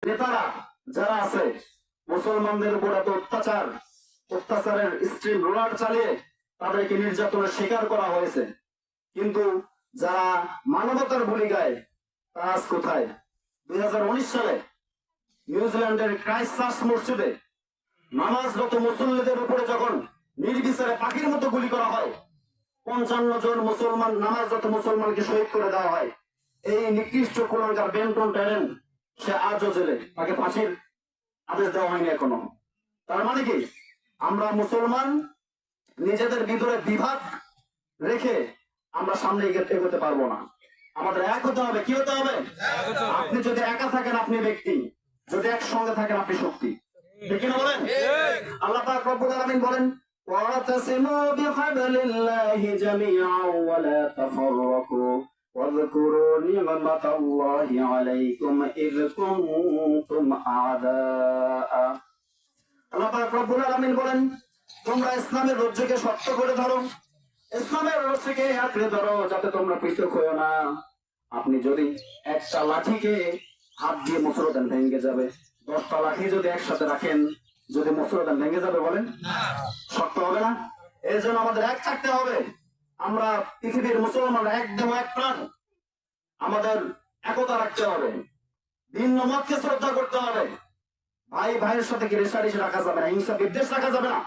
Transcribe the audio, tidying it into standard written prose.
নেতারা যারা আছে মুসলমানদের উপর এত অত্যাচারের স্ট্রিম রোলার চালিয়ে তাদেরকে নির্যাতনের শিকার করা হয়েছে, কিন্তু যারা মানবতার ভূমিকায় তারা আজ কোথায়? 2019 সালে নিউজিল্যান্ডের ক্রাইস্টচার্চ মসজিদে নামাজরত মুসল্লিদের উপরে যখন নির্বিচারে পাখির মতো গুলি করা হয়, 55 জন মুসলমান নামাজরত মুসলমানকে শহীদ করে দেওয়া হয়। এই নিকৃষ্ট কুলাঙ্গার বেন্টন ট্যারেন সে আজও জেলে, তাকে ফাঁসির আদেশ দেওয়া হয়নি এখনো। তার মানে কি, আমরা মুসলমান নিজেদের ভিতরে বিভাগ রেখে আমরা সামনে এগোতে পারবো না। আমাদের এক হতে হবে। কি হতে হবে? আপনি যদি একা থাকেন আপনি ব্যক্তি, যদি একসঙ্গে থাকেন আপনি শক্তি। ঠিক না বলেন? আল্লাহ পাক রব্বুল আলামিন বলেন, ওয়াতাসিমু বিহাবলিল্লাহি জামিআন ওয়া লা তাফাররাকু ওয়াযকুরু নি'মাতাল্লাহি আলাইকুম ইয কুনতুম আ'দাআ। আল্লাহ পাক রব্বুল আলামিন বলেন, তোমরা ইসলামের রজ্জুকে শক্ত করে ধরো, ইসলামের রজ্জুকে আঁকড়ে ধরো, যাতে তোমরা পৃথক হয়ো না। আপনি যদি একটা লাঠিকে হাত দিয়ে মুচড়ে দেন ভেঙে যাবে, 10টা লাঠি যদি একসাথে রাখেন, যদি মুচড়ে দেন ভেঙে যাবে? বলেন, শক্ত হবে না? এই জন্য আমাদের এক থাকতে হবে। আমরা পৃথিবীর মুসলমান একদম এক প্রাণ, আমাদের একতা রাখতে হবে, ভিন্ন মতকে শ্রদ্ধা করতে হবে। ভাই ভাইয়ের সাথে কি রেষারেষি রাখা যাবে না, হিংসা বিদ্বেষ রাখা যাবে না।